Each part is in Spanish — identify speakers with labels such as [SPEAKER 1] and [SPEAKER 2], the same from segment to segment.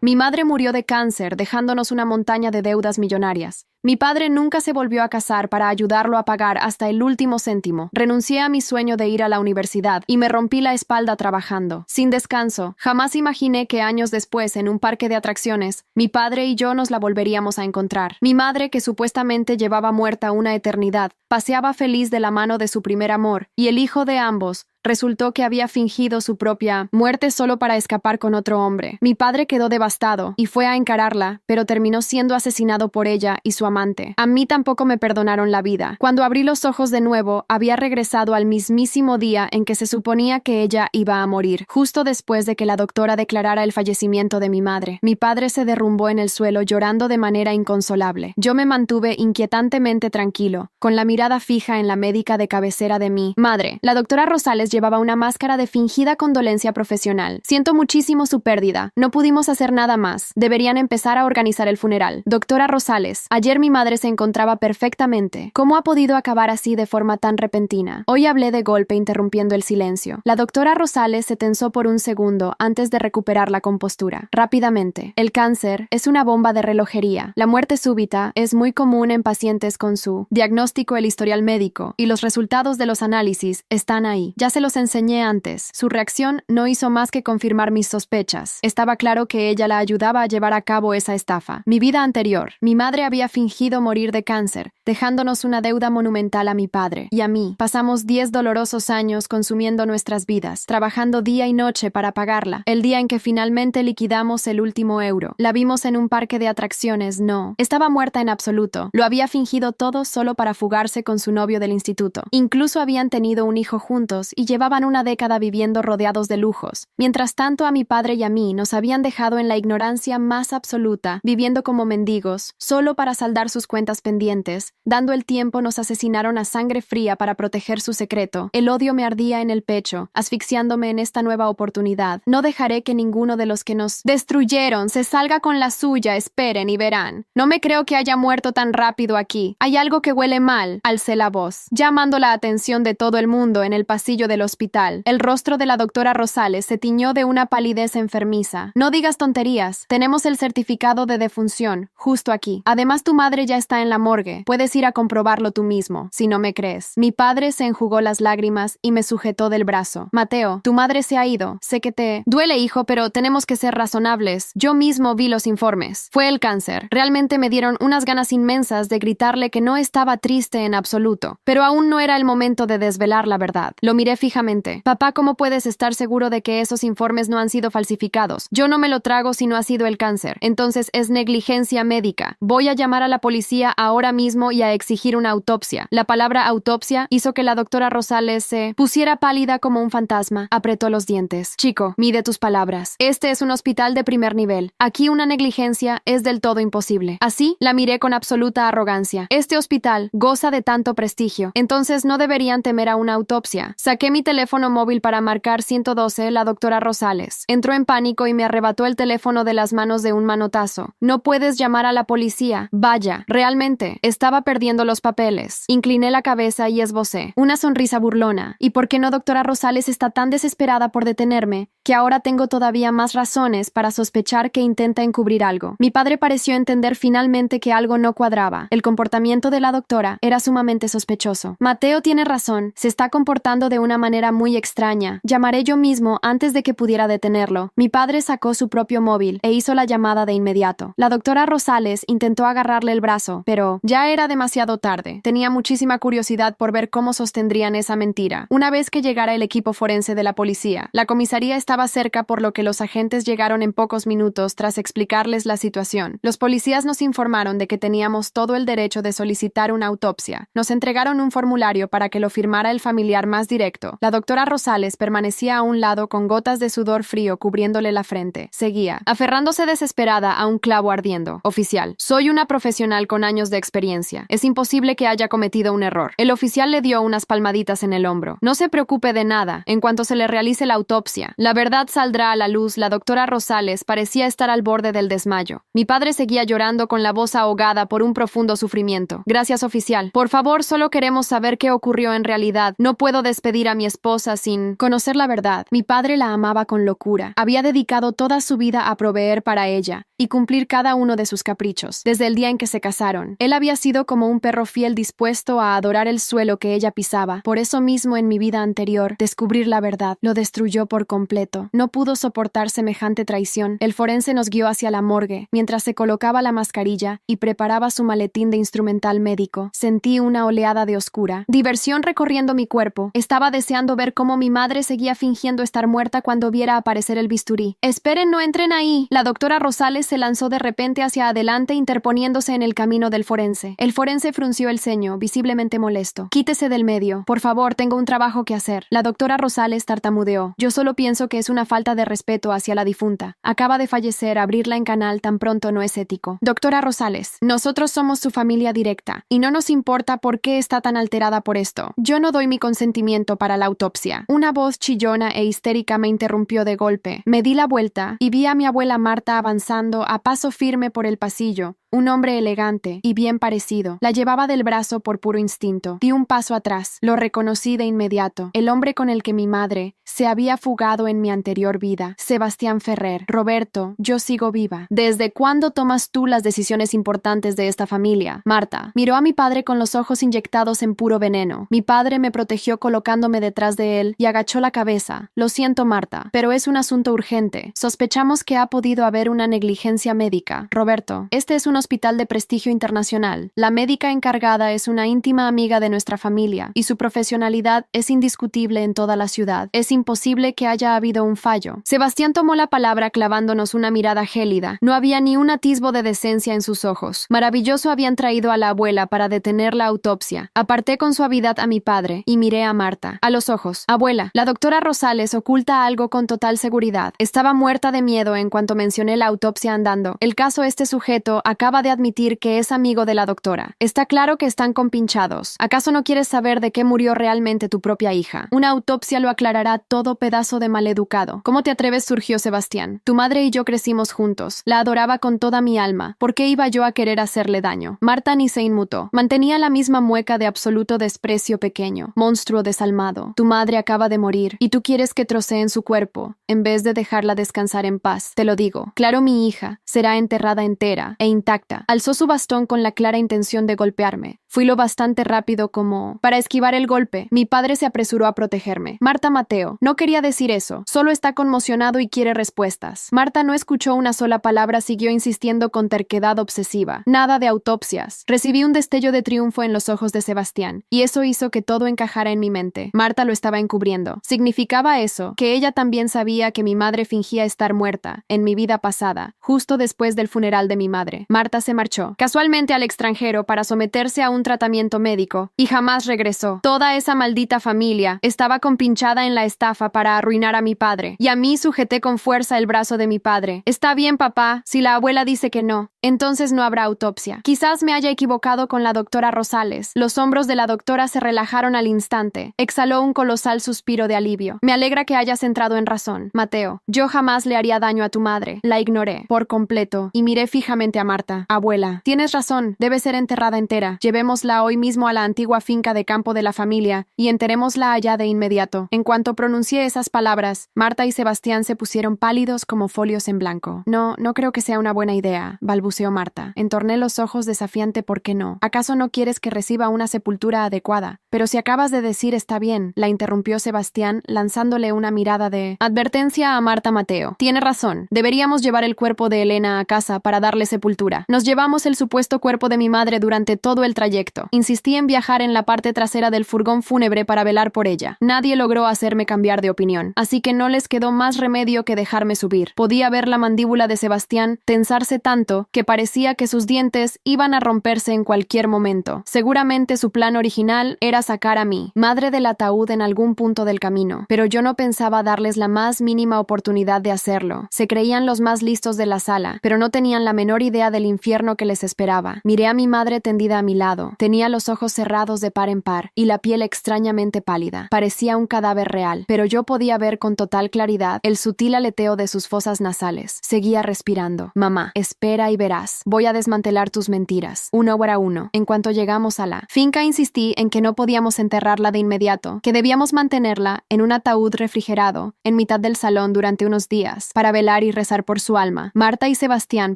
[SPEAKER 1] Mi madre murió de cáncer, dejándonos una montaña de deudas millonarias. Mi padre nunca se volvió a casar para ayudarlo a pagar hasta el último céntimo. Renuncié a mi sueño de ir a la universidad y me rompí la espalda trabajando. Sin descanso, jamás imaginé que años después, en un parque de atracciones, mi padre y yo nos la volveríamos a encontrar. Mi madre, que supuestamente llevaba muerta una eternidad, paseaba feliz de la mano de su primer amor, y el hijo de ambos resultó que había fingido su propia muerte solo para escapar con otro hombre. Mi padre quedó devastado y fue a encararla, pero terminó siendo asesinado por ella y su amante. A mí tampoco me perdonaron la vida. Cuando abrí los ojos de nuevo, había regresado al mismísimo día en que se suponía que ella iba a morir, justo después de que la doctora declarara el fallecimiento de mi madre. Mi padre se derrumbó en el suelo llorando de manera inconsolable. Yo me mantuve inquietantemente tranquilo, con la mirada fija en la médica de cabecera de mi madre. La doctora Rosales llevaba una máscara de fingida condolencia profesional. Siento muchísimo su pérdida. No pudimos hacer nada más. Deberían empezar a organizar el funeral. Doctora Rosales, ayer mi madre se encontraba perfectamente. ¿Cómo ha podido acabar así de forma tan repentina? Hoy hablé de golpe, interrumpiendo el silencio. La doctora Rosales se tensó por un segundo antes de recuperar la compostura. Rápidamente. El cáncer es una bomba de relojería. La muerte súbita es muy común en pacientes con su diagnóstico, el historial médico, y los resultados de los análisis están ahí. Ya se los enseñé antes. Su reacción no hizo más que confirmar mis sospechas. Estaba claro que ella la ayudaba a llevar a cabo esa estafa. Mi vida anterior. Mi madre había fingido morir de cáncer, dejándonos una deuda monumental a mi padre y a mí. Pasamos 10 dolorosos años consumiendo nuestras vidas, trabajando día y noche para pagarla. El día en que finalmente liquidamos el último euro, la vimos en un parque de atracciones. No, estaba muerta en absoluto. Lo había fingido todo solo para fugarse con su novio del instituto. Incluso habían tenido un hijo juntos y llevaban una década viviendo rodeados de lujos. Mientras tanto, a mi padre y a mí nos habían dejado en la ignorancia más absoluta, viviendo como mendigos, solo para saldar sus cuentas pendientes. Dando el tiempo, nos asesinaron a sangre fría para proteger su secreto. El odio me ardía en el pecho, asfixiándome en esta nueva oportunidad. No dejaré que ninguno de los que nos destruyeron se salga con la suya. Esperen y verán. No me creo que haya muerto tan rápido aquí. Hay algo que huele mal. Alcé la voz, llamando la atención de todo el mundo en el pasillo del hospital. El rostro de la doctora Rosales se tiñó de una palidez enfermiza. No digas tonterías. Tenemos el certificado de defunción, justo aquí. Además, tu madre ya está en la morgue. Puedes ir a comprobarlo tú mismo, si no me crees. Mi padre se enjugó las lágrimas y me sujetó del brazo. Mateo, tu madre se ha ido. Sé que te duele, hijo, pero tenemos que ser razonables. Yo mismo vi los informes. Fue el cáncer. Realmente me dieron unas ganas inmensas de gritarle que no estaba triste en absoluto. Pero aún no era el momento de desvelar la verdad. Lo miré fijamente. Papá, ¿cómo puedes estar seguro de que esos informes no han sido falsificados? Yo no me lo trago si no ha sido el cáncer. Entonces es negligencia médica. Voy a llamar a la policía ahora mismo y a exigir una autopsia. La palabra autopsia hizo que la doctora Rosales se pusiera pálida como un fantasma. Apretó los dientes. Chico, mide tus palabras. Este es un hospital de primer nivel. Aquí una negligencia es del todo imposible. Así la miré con absoluta arrogancia. Este hospital goza de tanto prestigio. Entonces no deberían temer a una autopsia. Saqué mi teléfono móvil para marcar 112. La doctora Rosales entró en pánico y me arrebató el teléfono de las manos de un manotazo. No puedes llamar a la policía. Vaya, realmente, estaba perdiendo los papeles. Incliné la cabeza y esbocé una sonrisa burlona. ¿Y por qué no, doctora Rosales está tan desesperada por detenerme que ahora tengo todavía más razones para sospechar que intenta encubrir algo? Mi padre pareció entender finalmente que algo no cuadraba. El comportamiento de la doctora era sumamente sospechoso. Mateo tiene razón. Se está comportando de una manera muy extraña. Llamaré yo mismo antes de que pudiera detenerlo. Mi padre sacó su propio móvil e hizo la llamada de inmediato. La doctora Rosales intentó agarrarle el brazo, pero ya era demasiado tarde. Tenía muchísima curiosidad por ver cómo sostendrían esa mentira. Una vez que llegara el equipo forense de la policía, la comisaría estaba cerca, por lo que los agentes llegaron en pocos minutos tras explicarles la situación. Los policías nos informaron de que teníamos todo el derecho de solicitar una autopsia. Nos entregaron un formulario para que lo firmara el familiar más directo. La doctora Rosales permanecía a un lado con gotas de sudor frío cubriéndole la frente. Seguía, aferrándose desesperada a un clavo ardiendo. Oficial, soy una profesional profesional con años de experiencia. Es imposible que haya cometido un error. El oficial le dio unas palmaditas en el hombro. No se preocupe de nada. En cuanto se le realice la autopsia, la verdad saldrá a la luz. La doctora Rosales parecía estar al borde del desmayo. Mi padre seguía llorando con la voz ahogada por un profundo sufrimiento. Gracias, oficial. Por favor, solo queremos saber qué ocurrió en realidad. No puedo despedir a mi esposa sin conocer la verdad. Mi padre la amaba con locura. Había dedicado toda su vida a proveer para ella y cumplir cada uno de sus caprichos, desde el día en que se casaron. Él había sido como un perro fiel dispuesto a adorar el suelo que ella pisaba. Por eso mismo, en mi vida anterior, descubrir la verdad lo destruyó por completo. No pudo soportar semejante traición. El forense nos guió hacia la morgue. Mientras se colocaba la mascarilla y preparaba su maletín de instrumental médico, sentí una oleada de oscura diversión recorriendo mi cuerpo. Estaba deseando ver cómo mi madre seguía fingiendo estar muerta cuando viera aparecer el bisturí. «Esperen, no entren ahí». La doctora Rosales se lanzó de repente hacia adelante, interponiéndose en el camino del forense. El forense frunció el ceño, visiblemente molesto. «Quítese del medio. Por favor, tengo un trabajo que hacer». La doctora Rosales tartamudeó. «Yo solo pienso que es una falta de respeto hacia la difunta. Acaba de fallecer, abrirla en canal tan pronto no es ético». «Doctora Rosales, nosotros somos su familia directa, y no nos importa por qué está tan alterada por esto. Yo no doy mi consentimiento para la autopsia». Una voz chillona e histérica me interrumpió de golpe. Me di la vuelta y vi a mi abuela Marta avanzando a paso firme por el pasillo. Un hombre elegante y bien parecido. La llevaba del brazo por puro instinto. Di un paso atrás. Lo reconocí de inmediato. El hombre con el que mi madre se había fugado en mi anterior vida. Sebastián Ferrer. «Roberto, yo sigo viva». «¿Desde cuándo tomas tú las decisiones importantes de esta familia?» Marta miró a mi padre con los ojos inyectados en puro veneno. Mi padre me protegió colocándome detrás de él y agachó la cabeza. «Lo siento, Marta, pero es un asunto urgente. Sospechamos que ha podido haber una negligencia médica. Roberto, este es un hospital de prestigio internacional. La médica encargada es una íntima amiga de nuestra familia y su profesionalidad es indiscutible en toda la ciudad. Es imposible que haya habido un fallo». Sebastián tomó la palabra clavándonos una mirada gélida. No había ni un atisbo de decencia en sus ojos. Maravilloso habían traído a la abuela para detener la autopsia. Aparté con suavidad a mi padre y miré a Marta. A los ojos. «Abuela, la doctora Rosales oculta algo con total seguridad. Estaba muerta de miedo en cuanto mencioné la autopsia andando. El caso este sujeto acaba de admitir que es amigo de la doctora. Está claro que están compinchados. ¿Acaso no quieres saber de qué murió realmente tu propia hija? Una autopsia lo aclarará todo, pedazo de maleducado». «¿Cómo te atreves?», surgió Sebastián. «Tu madre y yo crecimos juntos. La adoraba con toda mi alma. ¿Por qué iba yo a querer hacerle daño?» Marta ni se inmutó. Mantenía la misma mueca de absoluto desprecio pequeño. «Monstruo desalmado. Tu madre acaba de morir y tú quieres que troceen su cuerpo en vez de dejarla descansar en paz. Te lo digo. Claro, mi hija será enterrada entera e intacta». Alzó su bastón con la clara intención de golpearme. Fui lo bastante rápido como para esquivar el golpe. Mi padre se apresuró a protegerme. «Marta, Mateo no quería decir eso. Solo está conmocionado y quiere respuestas». Marta no escuchó una sola palabra, siguió insistiendo con terquedad obsesiva. «Nada de autopsias». Recibí un destello de triunfo en los ojos de Sebastián, y eso hizo que todo encajara en mi mente. Marta lo estaba encubriendo. ¿Significaba eso que ella también sabía que mi madre fingía estar muerta en mi vida pasada, justo después del funeral de mi madre? Marta se marchó, casualmente al extranjero, para someterse a un tratamiento médico, y jamás regresó. Toda esa maldita familia estaba compinchada en la estafa para arruinar a mi padre, y a mí sujeté con fuerza el brazo de mi padre. «Está bien, papá, si la abuela dice que no, entonces no habrá autopsia. Quizás me haya equivocado con la doctora Rosales». Los hombros de la doctora se relajaron al instante. Exhaló un colosal suspiro de alivio. «Me alegra que hayas entrado en razón, Mateo. Yo jamás le haría daño a tu madre». La ignoré por completo y miré fijamente a Marta. «Abuela, tienes razón, debe ser enterrada entera. Llevémosla hoy mismo a la antigua finca de campo de la familia y enterrémosla allá de inmediato». En cuanto pronuncié esas palabras, Marta y Sebastián se pusieron pálidos como folios en blanco. No creo que sea una buena idea», balbuceó Marta. Entorné los ojos desafiante. «¿Por qué no? ¿Acaso no quieres que reciba una sepultura adecuada?» «Pero si acabas de decir está bien», la interrumpió Sebastián, lanzándole una mirada de advertencia a Marta. «Mateo tiene razón. Deberíamos llevar el cuerpo de Elena a casa para darle sepultura. Nos llevamos el supuesto cuerpo de mi madre durante todo el trayecto. Insistí en viajar en la parte trasera del furgón fúnebre para velar por ella. Nadie logró hacerme cambiar de opinión, así que no les quedó más remedio que dejarme subir. Podía ver la mandíbula de Sebastián tensarse tanto que que parecía que sus dientes iban a romperse en cualquier momento. Seguramente su plan original era sacar a mi madre del ataúd en algún punto del camino, pero yo no pensaba darles la más mínima oportunidad de hacerlo. Se creían los más listos de la sala, pero no tenían la menor idea del infierno que les esperaba. Miré a mi madre tendida a mi lado. Tenía los ojos cerrados de par en par y la piel extrañamente pálida. Parecía un cadáver real, pero yo podía ver con total claridad el sutil aleteo de sus fosas nasales. Seguía respirando. Mamá, espera y verás. Voy a desmantelar tus mentiras. 1 por 1. En cuanto llegamos a la finca, insistí en que no podíamos enterrarla de inmediato, que debíamos mantenerla en un ataúd refrigerado en mitad del salón durante unos días, para velar y rezar por su alma. Marta y Sebastián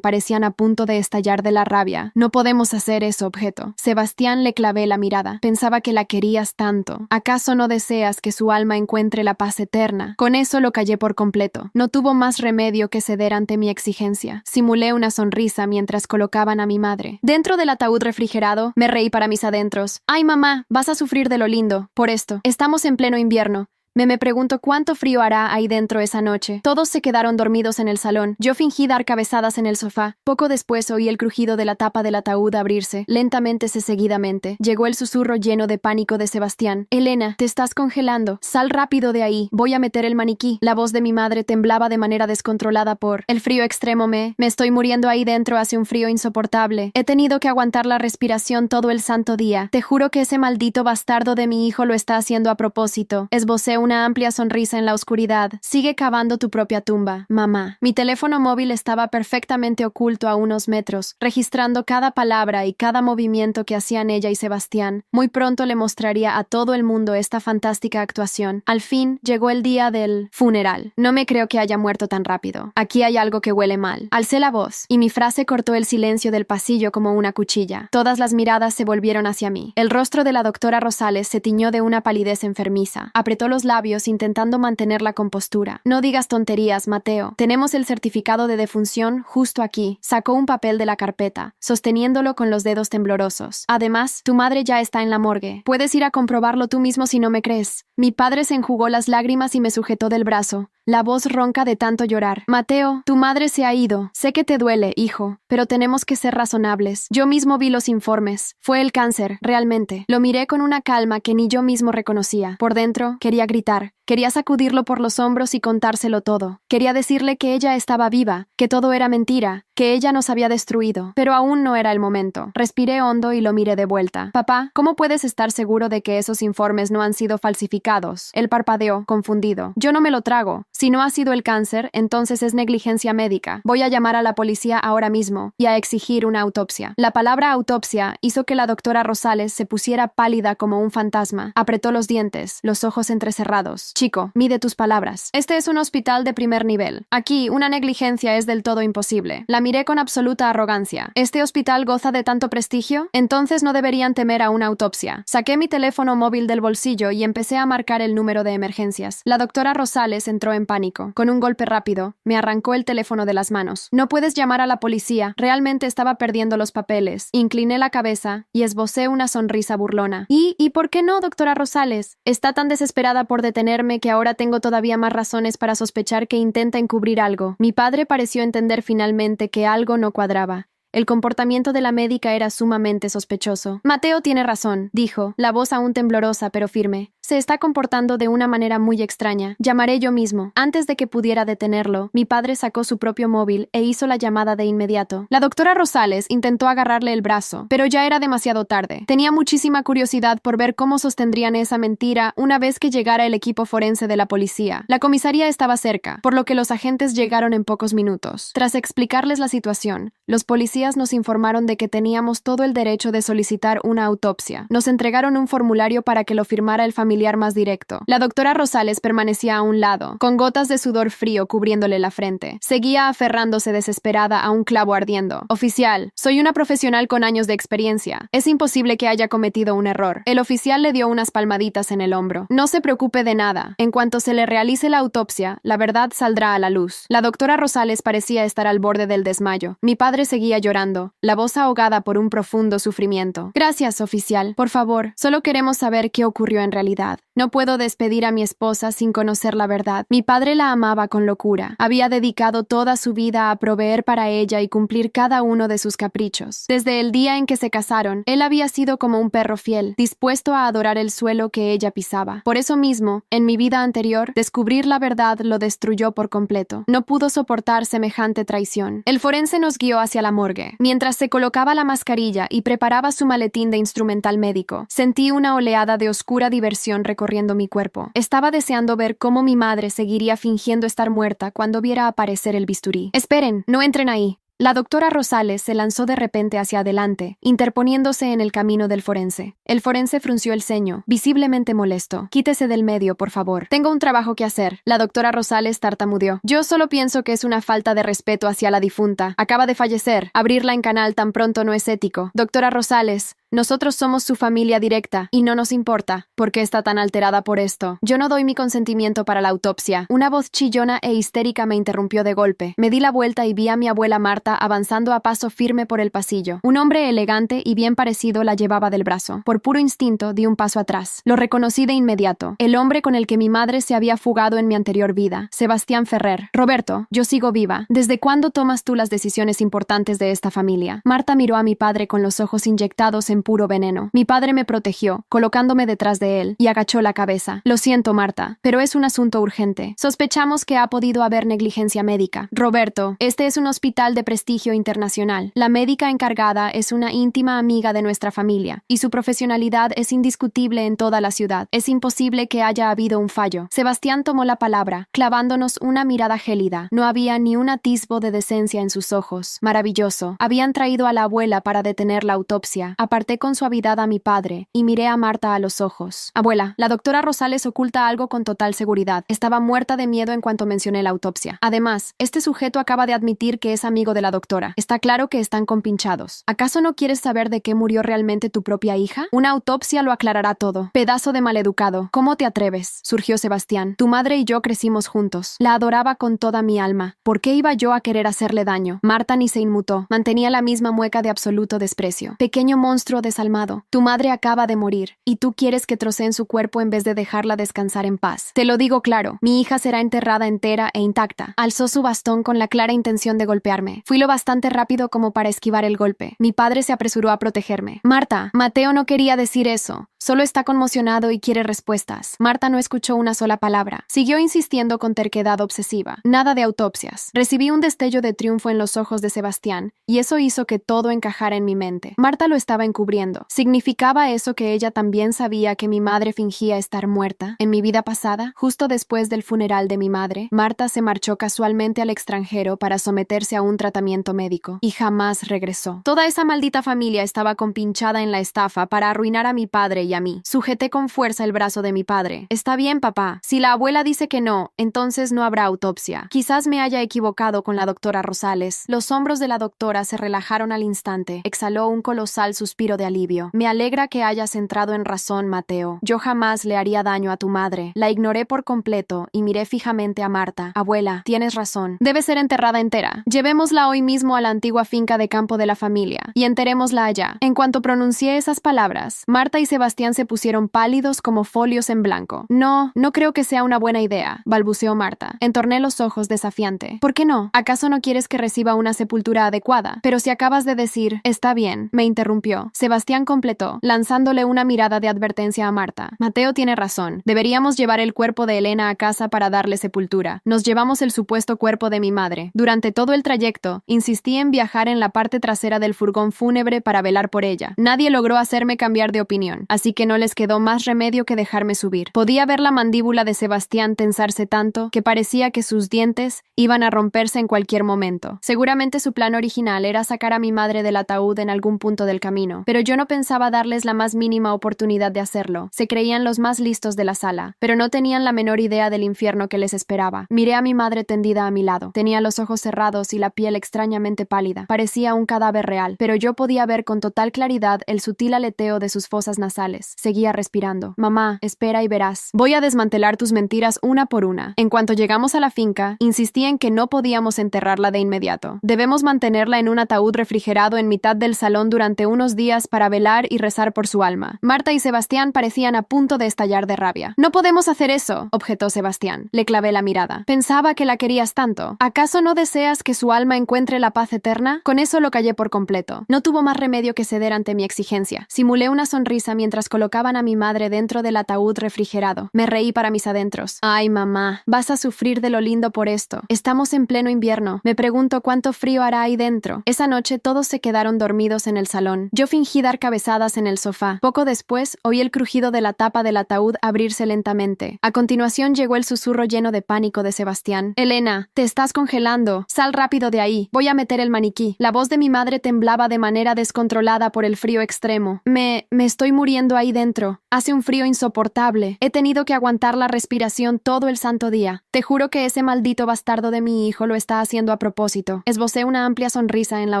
[SPEAKER 1] parecían a punto de estallar de la rabia. No podemos hacer eso, objeto. Sebastián, le clavé la mirada. Pensaba que la querías tanto. ¿Acaso no deseas que su alma encuentre la paz eterna? Con eso lo callé por completo. No tuvo más remedio que ceder ante mi exigencia. Simulé una sonrisa mientras colocaban a mi madre dentro del ataúd refrigerado. Me reí para mis adentros. Ay, mamá, vas a sufrir de lo lindo por esto. Estamos en pleno invierno. Me pregunto cuánto frío hará ahí dentro esa noche. Todos se quedaron dormidos en el salón. Yo fingí dar cabezadas en el sofá. Poco después oí el crujido de la tapa del ataúd abrirse, lentamente seguidamente. Llegó el susurro lleno de pánico de Sebastián. Elena, te estás congelando. Sal rápido de ahí. Voy a meter el maniquí. La voz de mi madre temblaba de manera descontrolada por el frío extremo. Me estoy muriendo ahí dentro. Hace un frío insoportable. He tenido que aguantar la respiración todo el santo día. Te juro que ese maldito bastardo de mi hijo lo está haciendo a propósito. Esbocé una amplia sonrisa en la oscuridad. Sigue cavando tu propia tumba, mamá. Mi teléfono móvil estaba perfectamente oculto a unos metros, registrando cada palabra y cada movimiento que hacían ella y Sebastián. Muy pronto le mostraría a todo el mundo esta fantástica actuación. Al fin, llegó el día del funeral. No me creo que haya muerto tan rápido. Aquí hay algo que huele mal. Alcé la voz, y mi frase cortó el silencio del pasillo como una cuchilla. Todas las miradas se volvieron hacia mí. El rostro de la doctora Rosales se tiñó de una palidez enfermiza. Apretó los labios intentando mantener la compostura. No digas tonterías, Mateo. Tenemos el certificado de defunción justo aquí. Sacó un papel de la carpeta, sosteniéndolo con los dedos temblorosos. Además, tu madre ya está en la morgue. Puedes ir a comprobarlo tú mismo si no me crees. Mi padre se enjugó las lágrimas y me sujetó del brazo, la voz ronca de tanto llorar. Mateo, tu madre se ha ido. Sé que te duele, hijo, pero tenemos que ser razonables. Yo mismo vi los informes. Fue el cáncer, realmente. Lo miré con una calma que ni yo mismo reconocía. Por dentro, quería gritar. Quería sacudirlo por los hombros y contárselo todo. Quería decirle que ella estaba viva, que todo era mentira, que ella nos había destruido. Pero aún no era el momento. Respiré hondo y lo miré de vuelta. Papá, ¿cómo puedes estar seguro de que esos informes no han sido falsificados? Él parpadeó, confundido. Yo no me lo trago. Si no ha sido el cáncer, entonces es negligencia médica. Voy a llamar a la policía ahora mismo y a exigir una autopsia. La palabra autopsia hizo que la doctora Rosales se pusiera pálida como un fantasma. Apretó los dientes, los ojos entrecerrados. Chico, mide tus palabras. Este es un hospital de primer nivel. Aquí, una negligencia es del todo imposible. La miré con absoluta arrogancia. ¿Este hospital goza de tanto prestigio? Entonces no deberían temer a una autopsia. Saqué mi teléfono móvil del bolsillo y empecé a marcar el número de emergencias. La doctora Rosales entró en pánico. Con un golpe rápido, me arrancó el teléfono de las manos. No puedes llamar a la policía. Realmente estaba perdiendo los papeles. Incliné la cabeza y esbocé una sonrisa burlona. ¿Y por qué no, doctora Rosales? Está tan desesperada por detenerme que ahora tengo todavía más razones para sospechar que intenta encubrir algo. Mi padre pareció entender finalmente que algo no cuadraba. El comportamiento de la médica era sumamente sospechoso. Mateo tiene razón, dijo, la voz aún temblorosa pero firme. Se está comportando de una manera muy extraña. Llamaré yo mismo. Antes de que pudiera detenerlo, mi padre sacó su propio móvil e hizo la llamada de inmediato. La doctora Rosales intentó agarrarle el brazo, pero ya era demasiado tarde. Tenía muchísima curiosidad por ver cómo sostendrían esa mentira una vez que llegara el equipo forense de la policía. La comisaría estaba cerca, por lo que los agentes llegaron en pocos minutos. Tras explicarles la situación, los policías nos informaron de que teníamos todo el derecho de solicitar una autopsia. Nos entregaron un formulario para que lo firmara el familiar más directo. La doctora Rosales permanecía a un lado, con gotas de sudor frío cubriéndole la frente. Seguía aferrándose desesperada a un clavo ardiendo. Oficial, soy una profesional con años de experiencia. Es imposible que haya cometido un error. El oficial le dio unas palmaditas en el hombro. No se preocupe de nada. En cuanto se le realice la autopsia, la verdad saldrá a la luz. La doctora Rosales parecía estar al borde del desmayo. Mi padre seguía llorando, la voz ahogada por un profundo sufrimiento. Gracias, oficial. Por favor, solo queremos saber qué ocurrió en realidad. realidad. No puedo despedir a mi esposa sin conocer la verdad. Mi padre la amaba con locura. Había dedicado toda su vida a proveer para ella y cumplir cada uno de sus caprichos. Desde el día en que se casaron, él había sido como un perro fiel, dispuesto a adorar el suelo que ella pisaba. Por eso mismo, en mi vida anterior, descubrir la verdad lo destruyó por completo. No pudo soportar semejante traición. El forense nos guió hacia la morgue. Mientras se colocaba la mascarilla y preparaba su maletín de instrumental médico, sentí una oleada de oscura diversión recorriendo mi cuerpo. Estaba deseando ver cómo mi madre seguiría fingiendo estar muerta cuando viera aparecer el bisturí. «Esperen, no entren ahí». La doctora Rosales se lanzó de repente hacia adelante, interponiéndose en el camino del forense. El forense frunció el ceño, visiblemente molesto. «Quítese del medio, por favor. Tengo un trabajo que hacer». La doctora Rosales tartamudeó. «Yo solo pienso que es una falta de respeto hacia la difunta. Acaba de fallecer. Abrirla en canal tan pronto no es ético. Doctora Rosales, nosotros somos su familia directa y no nos importa. ¿Por qué está tan alterada por esto? Yo no doy mi consentimiento para la autopsia». Una voz chillona e histérica me interrumpió de golpe. Me di la vuelta y vi a mi abuela Marta avanzando a paso firme por el pasillo. Un hombre elegante y bien parecido la llevaba del brazo. Por puro instinto di un paso atrás. Lo reconocí de inmediato. El hombre con el que mi madre se había fugado en mi anterior vida. Sebastián Ferrer. «Roberto, yo sigo viva. ¿Desde cuándo tomas tú las decisiones importantes de esta familia?» Marta miró a mi padre con los ojos inyectados en puro veneno. Mi padre me protegió, colocándome detrás de él, y agachó la cabeza. «Lo siento, Marta, pero es un asunto urgente. Sospechamos que ha podido haber negligencia médica. Roberto, este es un hospital de prestigio internacional. La médica encargada es una íntima amiga de nuestra familia, y su profesionalidad es indiscutible en toda la ciudad. Es imposible que haya habido un fallo». Sebastián tomó la palabra, clavándonos una mirada gélida. No había ni un atisbo de decencia en sus ojos. Maravilloso. Habían traído a la abuela para detener la autopsia. Aparté con suavidad a mi padre y miré a Marta a los ojos. «Abuela, la doctora Rosales oculta algo con total seguridad. Estaba muerta de miedo en cuanto mencioné la autopsia. Además, este sujeto acaba de admitir que es amigo de la doctora. Está claro que están compinchados. ¿Acaso no quieres saber de qué murió realmente tu propia hija? Una autopsia lo aclarará todo. Pedazo de maleducado. ¿Cómo te atreves?», surgió Sebastián. «Tu madre y yo crecimos juntos. La adoraba con toda mi alma. ¿Por qué iba yo a querer hacerle daño?» Marta ni se inmutó. Mantenía la misma mueca de absoluto desprecio. «Pequeño monstruo desalmado. Tu madre acaba de morir, y tú quieres que troceen su cuerpo en vez de dejarla descansar en paz. Te lo digo claro, mi hija será enterrada entera e intacta». Alzó su bastón con la clara intención de golpearme. Fui lo bastante rápido como para esquivar el golpe. Mi padre se apresuró a protegerme. «Marta, Mateo no quería decir eso. Solo está conmocionado y quiere respuestas». Marta no escuchó una sola palabra. Siguió insistiendo con terquedad obsesiva. «Nada de autopsias». Recibí un destello de triunfo en los ojos de Sebastián, y eso hizo que todo encajara en mi mente. Marta lo estaba encubriendo. ¿Significaba eso que ella también sabía que mi madre fingía estar muerta? En mi vida pasada, justo después del funeral de mi madre, Marta se marchó casualmente al extranjero para someterse a un tratamiento médico, y jamás regresó. Toda esa maldita familia estaba compinchada en la estafa para arruinar a mi padre y a mí. Sujeté con fuerza el brazo de mi padre. «Está bien, papá. Si la abuela dice que no, entonces no habrá autopsia. Quizás me haya equivocado con la doctora Rosales». Los hombros de la doctora se relajaron al instante. Exhaló un colosal suspiro de alivio. «Me alegra que hayas entrado en razón, Mateo. Yo jamás le haría daño a tu madre». La ignoré por completo y miré fijamente a Marta. «Abuela, tienes razón. Debe ser enterrada entera. Llevémosla hoy mismo a la antigua finca de campo de la familia y enterrémosla allá». En cuanto pronuncié esas palabras, Marta y Sebastián se pusieron pálidos como folios en blanco. «No creo que sea una buena idea», balbuceó Marta. Entorné los ojos desafiante. «¿Por qué no? ¿Acaso no quieres que reciba una sepultura adecuada? Pero si acabas de decir, está bien», me interrumpió. Sebastián completó, lanzándole una mirada de advertencia a Marta. «Mateo tiene razón. Deberíamos llevar el cuerpo de Elena a casa para darle sepultura. Nos llevamos el supuesto cuerpo de mi madre. Durante todo el trayecto, insistí en viajar en la parte trasera del furgón fúnebre para velar por ella. Nadie logró hacerme cambiar de opinión, así que no les quedó más remedio que dejarme subir. Podía ver la mandíbula de Sebastián tensarse tanto que parecía que sus dientes iban a romperse en cualquier momento. Seguramente su plan original era sacar a mi madre del ataúd en algún punto del camino, pero yo no pensaba darles la más mínima oportunidad de hacerlo. Se creían los más listos de la sala, pero no tenían la menor idea del infierno que les esperaba. Miré a mi madre tendida a mi lado. Tenía los ojos cerrados y la piel extrañamente pálida. Parecía un cadáver real, pero yo podía ver con total claridad el sutil aleteo de sus fosas nasales. abdominales. Seguía respirando. Mamá, espera y verás. Voy a desmantelar tus mentiras una por una. En cuanto llegamos a la finca, insistí en que no podíamos enterrarla de inmediato. Debemos mantenerla en un ataúd refrigerado en mitad del salón durante unos días para velar y rezar por su alma. Marta y Sebastián parecían a punto de estallar de rabia. No podemos hacer eso, objetó Sebastián. Le clavé la mirada. Pensaba que la querías tanto. ¿Acaso no deseas que su alma encuentre la paz eterna? Con eso lo callé por completo. No tuvo más remedio que ceder ante mi exigencia. Simulé una sonrisa mientras colocaban a mi madre dentro del ataúd refrigerado. Me reí para mis adentros. Ay, mamá, vas a sufrir de lo lindo por esto. Estamos en pleno invierno. Me pregunto cuánto frío hará ahí dentro. Esa noche todos se quedaron dormidos en el salón. Yo fingí dar cabezadas en el sofá. Poco después oí el crujido de la tapa del ataúd abrirse lentamente. A continuación llegó el susurro lleno de pánico de Sebastián. Elena, te estás congelando. Sal rápido de ahí. Voy a meter el maniquí. La voz de mi madre temblaba de manera descontrolada por el frío extremo. Me estoy muriendo ahí dentro. Hace un frío insoportable. He tenido que aguantar la respiración todo el santo día. Te juro que ese maldito bastardo de mi hijo lo está haciendo a propósito. Esbocé una amplia sonrisa en la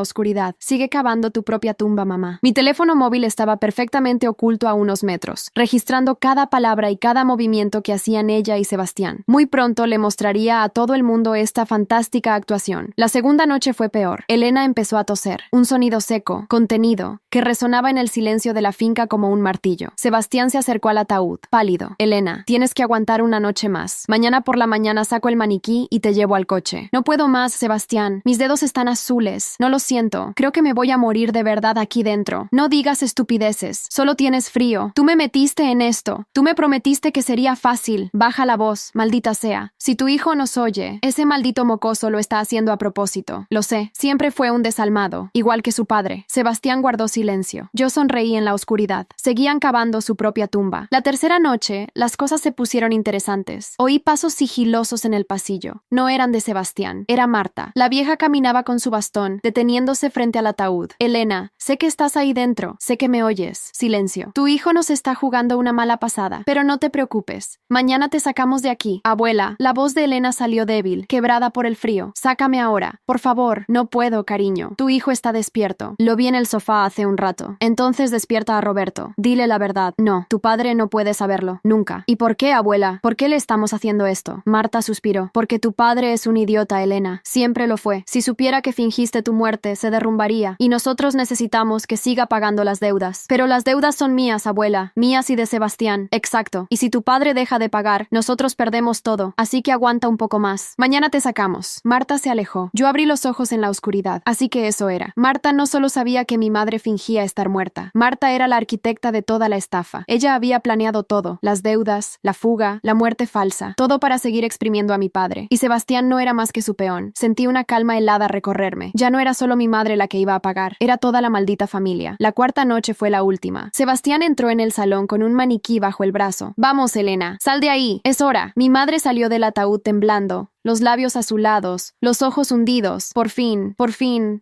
[SPEAKER 1] oscuridad. Sigue cavando tu propia tumba, mamá. Mi teléfono móvil estaba perfectamente oculto a unos metros, registrando cada palabra y cada movimiento que hacían ella y Sebastián. Muy pronto le mostraría a todo el mundo esta fantástica actuación. La segunda noche fue peor. Elena empezó a toser. Un sonido seco, contenido, que resonaba en el silencio de la finca como un martillo. Sebastián se acercó al ataúd, pálido. Elena, tienes que aguantar una noche más. Mañana por la mañana saco el maniquí y te llevo al coche. No puedo más, Sebastián. Mis dedos están azules. No lo siento. Creo que me voy a morir de verdad aquí dentro. No digas estupideces. Solo tienes frío. Tú me metiste en esto. Tú me prometiste que sería fácil. Baja la voz, maldita sea. Si tu hijo nos oye, ese maldito mocoso lo está haciendo a propósito. Lo sé. Siempre fue un desalmado, igual que su padre. Sebastián guardó silencio. Yo sonreí en la oscuridad. Seguían cavando su propia tumba. La tercera noche, las cosas se pusieron interesantes. Oí pasos sigilosos en el pasillo. No eran de Sebastián. Era Marta. La vieja caminaba con su bastón, deteniéndose frente al ataúd. Elena, sé que estás ahí dentro. Sé que me oyes. Silencio. Tu hijo nos está jugando una mala pasada, pero no te preocupes. Mañana te sacamos de aquí. Abuela, la voz de Elena salió débil, quebrada por el frío. Sácame ahora. Por favor. No puedo, cariño. Tu hijo está despierto. Lo vi en el sofá hace un rato. Entonces despierta a Roberto. Dile la verdad. No, tu padre no puede saberlo. Nunca. ¿Y por qué, abuela? ¿Por qué le estamos haciendo esto? Marta suspiró. Porque tu padre es un idiota, Elena. Siempre lo fue. Si supiera que fingiste tu muerte, se derrumbaría. Y nosotros necesitamos que siga pagando las deudas. Pero las deudas son mías, abuela. Mías y de Sebastián. Exacto. Y si tu padre deja de pagar, nosotros perdemos todo. Así que aguanta un poco más. Mañana te sacamos. Marta se alejó. Yo abrí los ojos en la oscuridad. Así que eso era. Marta no solo sabía que mi madre fingía estar muerta. Marta era la arquitecta de toda la estafa. Ella había planeado todo. Las deudas, la fuga, la muerte falsa. Todo para seguir exprimiendo a mi padre. Y Sebastián no era más que su peón. Sentí una calma helada recorrerme. Ya no era solo mi madre la que iba a pagar. Era toda la maldita familia. La cuarta noche fue la última. Sebastián entró en el salón con un maniquí bajo el brazo. Vamos, Elena. Sal de ahí. Es hora. Mi madre salió del ataúd temblando. Los labios azulados, los ojos hundidos. Por fin.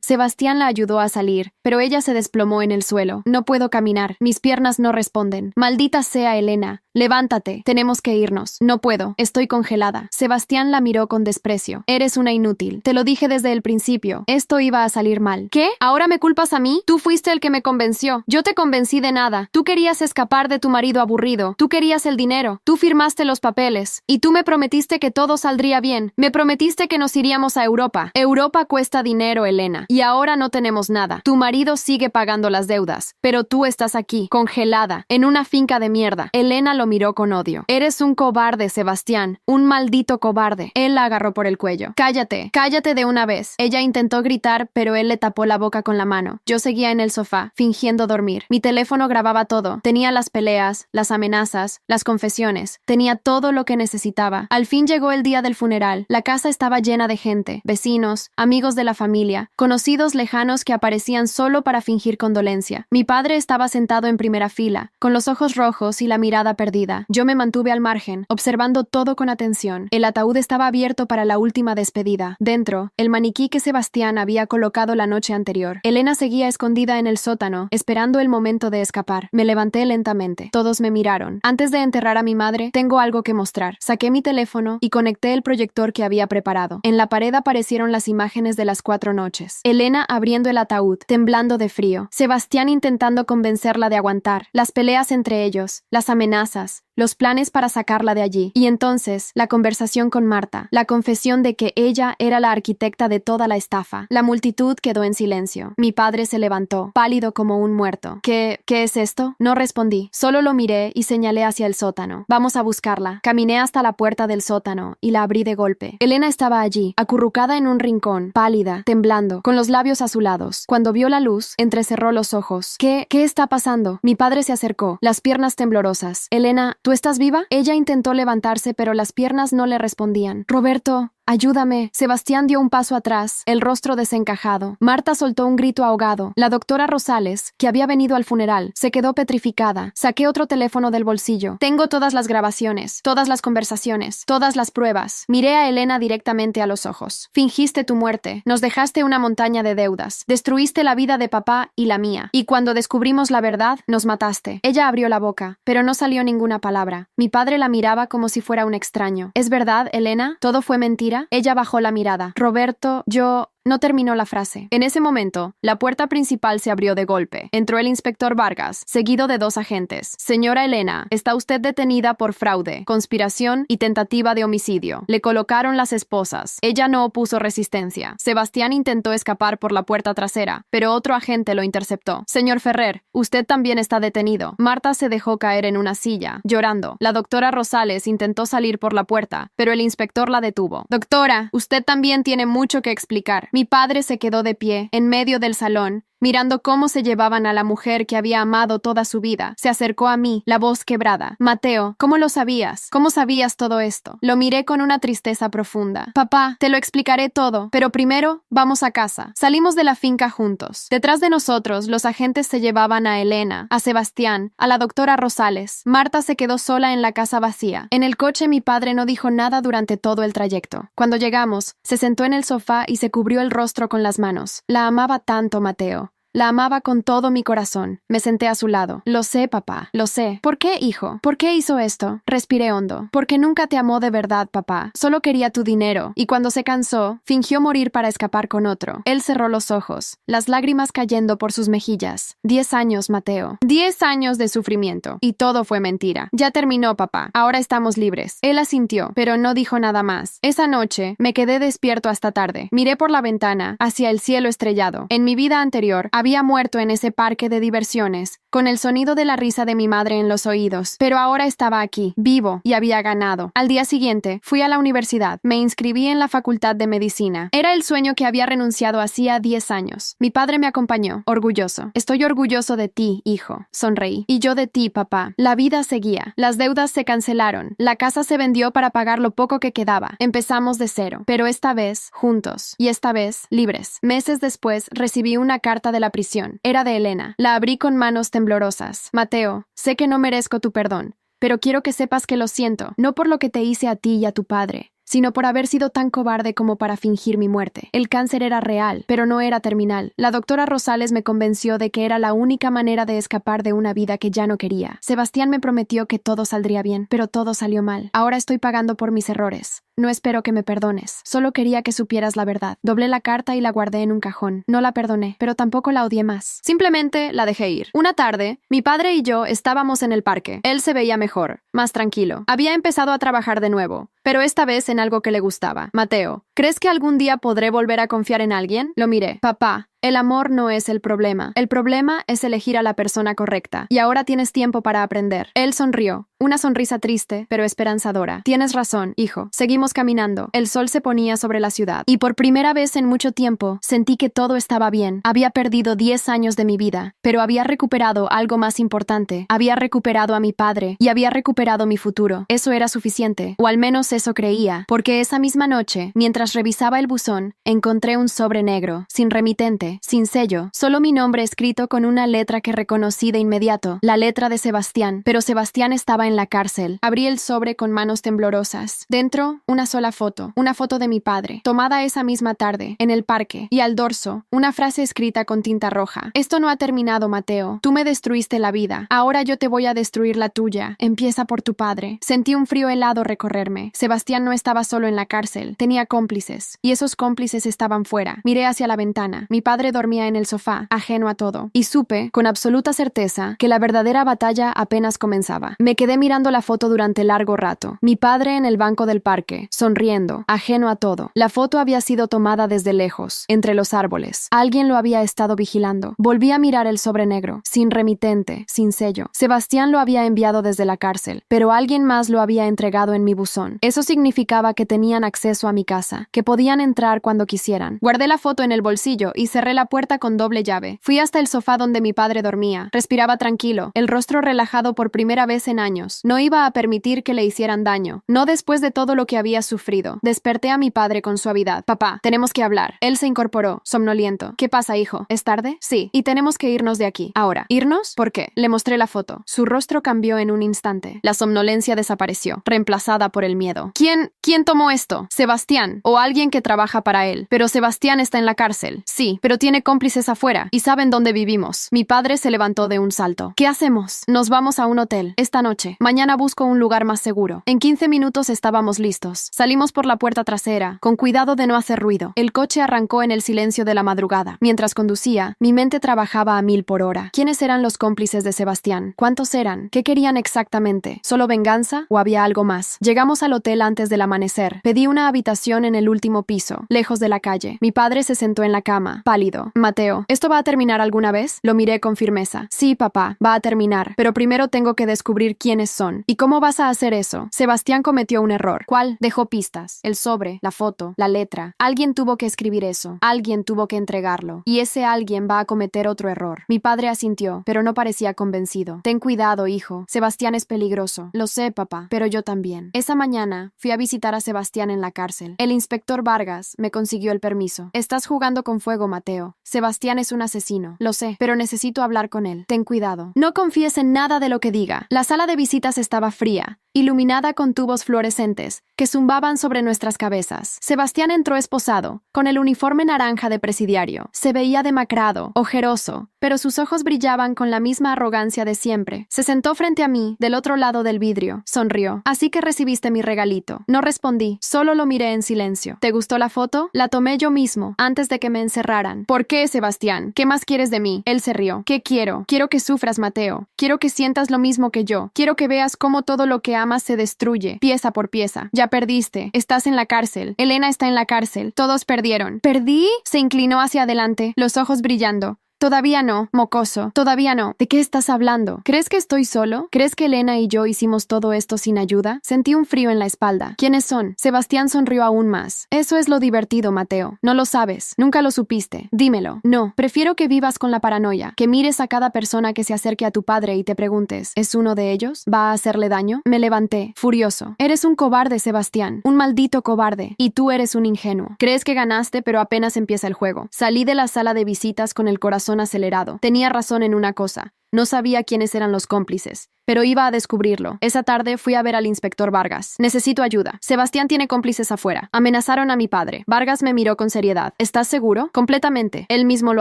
[SPEAKER 1] Sebastián la ayudó a salir, pero ella se desplomó en el suelo. No puedo caminar. Mis piernas no responden. Maldita sea, Elena. Levántate. Tenemos que irnos. No puedo. Estoy congelada. Sebastián la miró con desprecio. Eres una inútil. Te lo dije desde el principio. Esto iba a salir mal. ¿Qué? ¿Ahora me culpas a mí? Tú fuiste el que me convenció. Yo te convencí de nada. Tú querías escapar de tu marido aburrido. Tú querías el dinero. Tú firmaste los papeles. Y tú me prometiste que todo saldría bien. Me prometiste que nos iríamos a Europa. Europa cuesta dinero, Elena. Y ahora no tenemos nada. Tu marido sigue pagando las deudas. Pero tú estás aquí, congelada, en una finca de mierda. Elena lo miró con odio. Eres un cobarde, Sebastián. Un maldito cobarde. Él la agarró por el cuello. Cállate. Cállate de una vez. Ella intentó gritar, pero él le tapó la boca con la mano. Yo seguía en el sofá, fingiendo dormir. Mi teléfono grababa todo. Tenía las peleas, las amenazas, las confesiones. Tenía todo lo que necesitaba. Al fin llegó el día del funeral. La casa estaba llena de gente, vecinos, amigos de la familia, conocidos lejanos que aparecían solo para fingir condolencia. Mi padre estaba sentado en primera fila, con los ojos rojos y la mirada perdida. perdida. Yo me mantuve al margen, observando todo con atención. El ataúd estaba abierto para la última despedida. Dentro, el maniquí que Sebastián había colocado la noche anterior. Elena seguía escondida en el sótano, esperando el momento de escapar. Me levanté lentamente. Todos me miraron. Antes de enterrar a mi madre, tengo algo que mostrar. Saqué mi teléfono y conecté el proyector que había preparado. En la pared aparecieron las imágenes de las 4 noches. Elena abriendo el ataúd, temblando de frío. Sebastián intentando convencerla de aguantar. Las peleas entre ellos, las amenazas, los planes para sacarla de allí. Y entonces, la conversación con Marta, la confesión de que ella era la arquitecta de toda la estafa. La multitud quedó en silencio. Mi padre se levantó, pálido como un muerto. ¿Qué es esto? No respondí. Solo lo miré y señalé hacia el sótano. Vamos a buscarla. Caminé hasta la puerta del sótano y la abrí de golpe. Elena estaba allí, acurrucada en un rincón, pálida, temblando, con los labios azulados. Cuando vio la luz, entrecerró los ojos. ¿Qué está pasando? Mi padre se acercó, las piernas temblorosas. Elena, ¿tú estás viva? Ella intentó levantarse, pero las piernas no le respondían. Roberto, ayúdame. Sebastián dio un paso atrás, el rostro desencajado. Marta soltó un grito ahogado. La doctora Rosales, que había venido al funeral, se quedó petrificada. Saqué otro teléfono del bolsillo. Tengo todas las grabaciones, todas las conversaciones, todas las pruebas. Miré a Elena directamente a los ojos. Fingiste tu muerte. Nos dejaste una montaña de deudas. Destruiste la vida de papá y la mía. Y cuando descubrimos la verdad, nos mataste. Ella abrió la boca, pero no salió ninguna palabra. Mi padre la miraba como si fuera un extraño. ¿Es verdad, Elena? ¿Todo fue mentira? Ella bajó la mirada. Roberto, yo... No terminó la frase. En ese momento, la puerta principal se abrió de golpe. Entró el inspector Vargas, seguido de 2 agentes. Señora Elena, está usted detenida por fraude, conspiración y tentativa de homicidio. Le colocaron las esposas. Ella no opuso resistencia. Sebastián intentó escapar por la puerta trasera, pero otro agente lo interceptó. Señor Ferrer, usted también está detenido. Marta se dejó caer en una silla, llorando. La doctora Rosales intentó salir por la puerta, pero el inspector la detuvo. Doctora, usted también tiene mucho que explicar. Mi padre se quedó de pie, en medio del salón, mirando cómo se llevaban a la mujer que había amado toda su vida. Se acercó a mí, la voz quebrada. Mateo, ¿cómo lo sabías? ¿Cómo sabías todo esto? Lo miré con una tristeza profunda. Papá, te lo explicaré todo, pero primero, vamos a casa. Salimos de la finca juntos. Detrás de nosotros, los agentes se llevaban a Elena, a Sebastián, a la doctora Rosales. Marta se quedó sola en la casa vacía. En el coche mi padre no dijo nada durante todo el trayecto. Cuando llegamos, se sentó en el sofá y se cubrió el rostro con las manos. La amaba tanto, Mateo. La amaba con todo mi corazón. Me senté a su lado. Lo sé, papá. Lo sé. ¿Por qué, hijo? ¿Por qué hizo esto? Respiré hondo. Porque nunca te amó de verdad, papá. Solo quería tu dinero. Y cuando se cansó, fingió morir para escapar con otro. Él cerró los ojos, las lágrimas cayendo por sus mejillas. 10 años, Mateo. 10 años de sufrimiento. Y todo fue mentira. Ya terminó, papá. Ahora estamos libres. Él asintió, pero no dijo nada más. Esa noche, me quedé despierto hasta tarde. Miré por la ventana, hacia el cielo estrellado. En mi vida anterior, había muerto en ese parque de diversiones, con el sonido de la risa de mi madre en los oídos, pero ahora estaba aquí, vivo, y había ganado. Al día siguiente, fui a la universidad. Me inscribí en la Facultad de Medicina. Era el sueño que había renunciado hacía 10 años. Mi padre me acompañó, orgulloso. Estoy orgulloso de ti, hijo. Sonreí. Y yo de ti, papá. La vida seguía. Las deudas se cancelaron. La casa se vendió para pagar lo poco que quedaba. Empezamos de cero, pero esta vez, juntos. Y esta vez, libres. Meses después, recibí una carta de la prisión. Era de Elena. La abrí con manos temblorosas. Mateo, sé que no merezco tu perdón, pero quiero que sepas que lo siento, no por lo que te hice a ti y a tu padre, sino por haber sido tan cobarde como para fingir mi muerte. El cáncer era real, pero no era terminal. La doctora Rosales me convenció de que era la única manera de escapar de una vida que ya no quería. Sebastián me prometió que todo saldría bien, pero todo salió mal. Ahora estoy pagando por mis errores. No espero que me perdones. Solo quería que supieras la verdad. Doblé la carta y la guardé en un cajón. No la perdoné, pero tampoco la odié más. Simplemente la dejé ir. Una tarde, mi padre y yo estábamos en el parque. Él se veía mejor, más tranquilo. Había empezado a trabajar de nuevo, pero esta vez en algo que le gustaba. Mateo, ¿crees que algún día podré volver a confiar en alguien? Lo miré. Papá, el amor no es el problema. El problema es elegir a la persona correcta. Y ahora tienes tiempo para aprender. Él sonrió. Una sonrisa triste, pero esperanzadora. Tienes razón, hijo. Seguimos caminando. El sol se ponía sobre la ciudad. Y por primera vez en mucho tiempo, sentí que todo estaba bien. Había perdido 10 años de mi vida, pero había recuperado algo más importante. Había recuperado a mi padre y había recuperado mi futuro. Eso era suficiente, o al menos eso creía, porque esa misma noche, mientras revisaba el buzón, encontré un sobre negro, sin remitente, sobre, sin sello, solo mi nombre escrito con una letra que reconocí de inmediato, la letra de Sebastián, pero Sebastián estaba en la cárcel. Abrí el sobre con manos temblorosas. Dentro, una sola foto, una foto de mi padre, tomada esa misma tarde, en el parque, y al dorso, una frase escrita con tinta roja. Esto no ha terminado, Mateo. Tú me destruiste la vida. Ahora yo te voy a destruir la tuya. Empieza por tu padre. Sentí un frío helado recorrerme. Sebastián no estaba solo en la cárcel, tenía cómplices, y esos cómplices estaban fuera. Miré hacia la ventana. Mi padre dormía en el sofá, ajeno a todo, y supe, con absoluta certeza, que la verdadera batalla apenas comenzaba. Me quedé mirando la foto durante largo rato. Mi padre en el banco del parque, sonriendo, ajeno a todo. La foto había sido tomada desde lejos, entre los árboles. Alguien lo había estado vigilando. Volví a mirar el sobre negro, sin remitente, sin sello. Sebastián lo había enviado desde la cárcel, pero alguien más lo había entregado en mi buzón. Eso significaba que tenían acceso a mi casa, que podían entrar cuando quisieran. Guardé la foto en el bolsillo y cerré la puerta con doble llave. Fui hasta el sofá donde mi padre dormía. Respiraba tranquilo, el rostro relajado por primera vez en años. No iba a permitir que le hicieran daño, no después de todo lo que había sufrido. Desperté a mi padre con suavidad. Papá, tenemos que hablar. Él se incorporó, somnoliento. ¿Qué pasa, hijo? ¿Es tarde? Sí. Y tenemos que irnos de aquí. Ahora. ¿Irnos? ¿Por qué? Le mostré la foto. Su rostro cambió en un instante. La somnolencia desapareció, reemplazada por el miedo. ¿Quién tomó esto? Sebastián, o alguien que trabaja para él. Pero Sebastián está en la cárcel. Sí, pero tiene cómplices afuera, y saben dónde vivimos. Mi padre se levantó de un salto. ¿Qué hacemos? Nos vamos a un hotel. Esta noche. Mañana busco un lugar más seguro. En 15 minutos estábamos listos. Salimos por la puerta trasera, con cuidado de no hacer ruido. El coche arrancó en el silencio de la madrugada. Mientras conducía, mi mente trabajaba a 1000 por hora. ¿Quiénes eran los cómplices de Sebastián? ¿Cuántos eran? ¿Qué querían exactamente? ¿Solo venganza o había algo más? Llegamos al hotel antes del amanecer. Pedí una habitación en el último piso, lejos de la calle. Mi padre se sentó en la cama, pálido. Mateo, ¿esto va a terminar alguna vez? Lo miré con firmeza. Sí, papá, va a terminar, pero primero tengo que descubrir quiénes son. ¿Y cómo vas a hacer eso? Sebastián cometió un error. ¿Cuál? Dejó pistas. El sobre, la foto, la letra. Alguien tuvo que escribir eso. Alguien tuvo que entregarlo. Y ese alguien va a cometer otro error. Mi padre asintió, pero no parecía convencido. Ten cuidado, hijo. Sebastián es peligroso. Lo sé, papá, pero yo también. Esa mañana fui a visitar a Sebastián en la cárcel. El inspector Vargas me consiguió el permiso. Estás jugando con fuego, Mateo. Sebastián es un asesino. Lo sé, pero necesito hablar con él. Ten cuidado. No confíes en nada de lo que diga. La sala de visitas estaba fría, iluminada con tubos fluorescentes que zumbaban sobre nuestras cabezas. Sebastián entró esposado, con el uniforme naranja de presidiario. Se veía demacrado, ojeroso, pero sus ojos brillaban con la misma arrogancia de siempre. Se sentó frente a mí, del otro lado del vidrio. Sonrió. Así que recibiste mi regalito. No respondí, solo lo miré en silencio. ¿Te gustó la foto? La tomé yo mismo, antes de que me encerraran. ¿Por qué, Sebastián? ¿Qué más quieres de mí? Él se rió. ¿Qué quiero? Quiero que sufras, Mateo. Quiero que sientas lo mismo que yo. Quiero que veas cómo todo lo que amas se destruye, pieza por pieza. Ya perdiste. Estás en la cárcel. Elena está en la cárcel. Todos perdieron. ¿Perdí? Se inclinó hacia adelante, los ojos brillando. Todavía no, mocoso, todavía no. ¿De qué estás hablando? ¿Crees que estoy solo? ¿Crees que Elena y yo hicimos todo esto sin ayuda? Sentí un frío en la espalda. ¿Quiénes son? Sebastián sonrió aún más. Eso es lo divertido, Mateo. No lo sabes. Nunca lo supiste. Dímelo. No, prefiero que vivas con la paranoia, que mires a cada persona que se acerque a tu padre y te preguntes, ¿es uno de ellos? ¿Va a hacerle daño? Me levanté, furioso. Eres un cobarde, Sebastián. Un maldito cobarde. Y tú eres un ingenuo. Crees que ganaste, pero apenas empieza el juego. Salí de la sala de visitas con el corazón acelerado. Tenía razón en una cosa. No sabía quiénes eran los cómplices, pero iba a descubrirlo. Esa tarde fui a ver al inspector Vargas. Necesito ayuda. Sebastián tiene cómplices afuera. Amenazaron a mi padre. Vargas me miró con seriedad. ¿Estás seguro? Completamente. Él mismo lo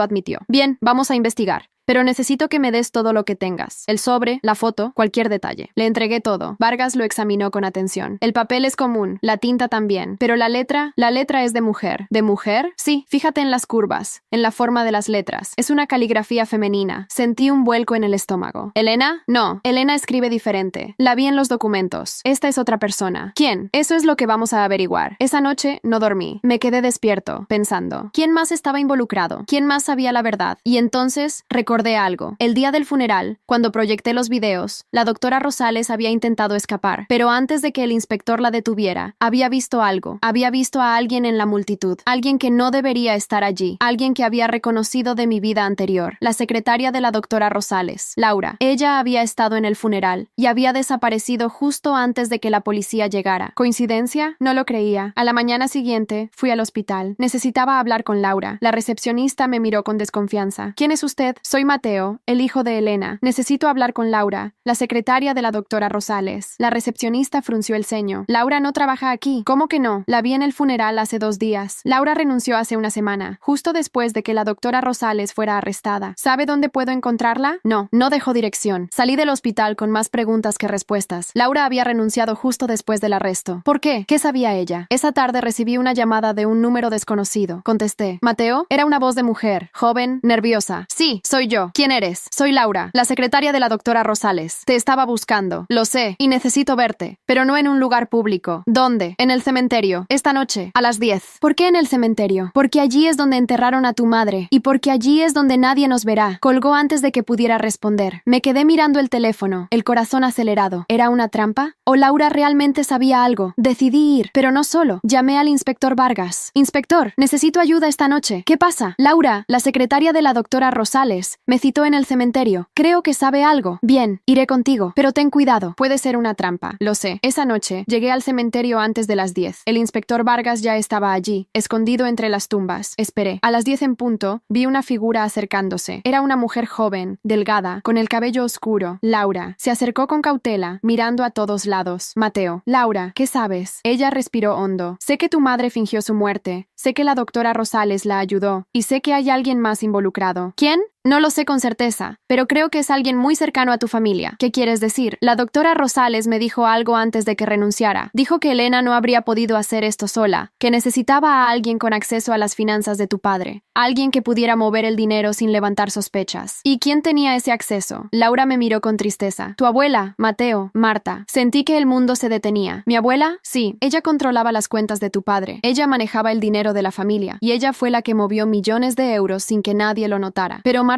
[SPEAKER 1] admitió. Bien, vamos a investigar. Pero necesito que me des todo lo que tengas. El sobre, la foto, cualquier detalle. Le entregué todo. Vargas lo examinó con atención. El papel es común, la tinta también. Pero la letra es de mujer. ¿De mujer? Sí, fíjate en las curvas, en la forma de las letras. Es una caligrafía femenina. Sentí un vuelco en el estómago. ¿Elena? No, Elena escribe diferente. La vi en los documentos. Esta es otra persona. ¿Quién? Eso es lo que vamos a averiguar. Esa noche no dormí. Me quedé despierto, pensando. ¿Quién más estaba involucrado? ¿Quién más sabía la verdad? Y entonces recordé Recordé algo. El día del funeral, cuando proyecté los videos, la doctora Rosales había intentado escapar, pero antes de que el inspector la detuviera, había visto algo. Había visto a alguien en la multitud, alguien que no debería estar allí, alguien que había reconocido de mi vida anterior, la secretaria de la doctora Rosales, Laura. Ella había estado en el funeral y había desaparecido justo antes de que la policía llegara. ¿Coincidencia? No lo creía. A la mañana siguiente, fui al hospital. Necesitaba hablar con Laura. La recepcionista me miró con desconfianza. ¿Quién es usted? Soy Mateo, el hijo de Elena. Necesito hablar con Laura, la secretaria de la doctora Rosales. La recepcionista frunció el ceño. Laura no trabaja aquí. ¿Cómo que no? La vi en el funeral hace 2 días. Laura renunció hace una semana, justo después de que la doctora Rosales fuera arrestada. ¿Sabe dónde puedo encontrarla? No dejó dirección. Salí del hospital con más preguntas que respuestas. Laura había renunciado justo después del arresto. ¿Por qué? ¿Qué sabía ella? Esa tarde recibí una llamada de un número desconocido. Contesté. ¿Mateo? Era una voz de mujer, joven, nerviosa. Sí, soy yo. ¿Quién eres? Soy Laura, la secretaria de la doctora Rosales. Te estaba buscando. Lo sé, y necesito verte. Pero no en un lugar público. ¿Dónde? En el cementerio. Esta noche, a las 10. ¿Por qué en el cementerio? Porque allí es donde enterraron a tu madre. Y porque allí es donde nadie nos verá. Colgó antes de que pudiera responder. Me quedé mirando el teléfono, el corazón acelerado. ¿Era una trampa? ¿O Laura realmente sabía algo? Decidí ir, pero no solo. Llamé al inspector Vargas. Inspector, necesito ayuda esta noche. ¿Qué pasa? Laura, la secretaria de la doctora Rosales, me citó en el cementerio. Creo que sabe algo. Bien, iré contigo, pero ten cuidado. Puede ser una trampa. Lo sé. Esa noche, llegué al cementerio antes de las 10. El inspector Vargas ya estaba allí, escondido entre las tumbas. Esperé. A las 10 en punto, vi una figura acercándose. Era una mujer joven, delgada, con el cabello oscuro. Laura. Se acercó con cautela, mirando a todos lados. Mateo. Laura, ¿qué sabes? Ella respiró hondo. Sé que tu madre fingió su muerte. Sé que la doctora Rosales la ayudó. Y sé que hay alguien más involucrado. ¿Quién? No lo sé con certeza, pero creo que es alguien muy cercano a tu familia. ¿Qué quieres decir? La doctora Rosales me dijo algo antes de que renunciara. Dijo que Elena no habría podido hacer esto sola, que necesitaba a alguien con acceso a las finanzas de tu padre, alguien que pudiera mover el dinero sin levantar sospechas. ¿Y quién tenía ese acceso? Laura me miró con tristeza. Tu abuela, Mateo, Marta. Sentí que el mundo se detenía. ¿Mi abuela? Sí, ella controlaba las cuentas de tu padre. Ella manejaba el dinero de la familia, y ella fue la que movió millones de euros sin que nadie lo notara. Pero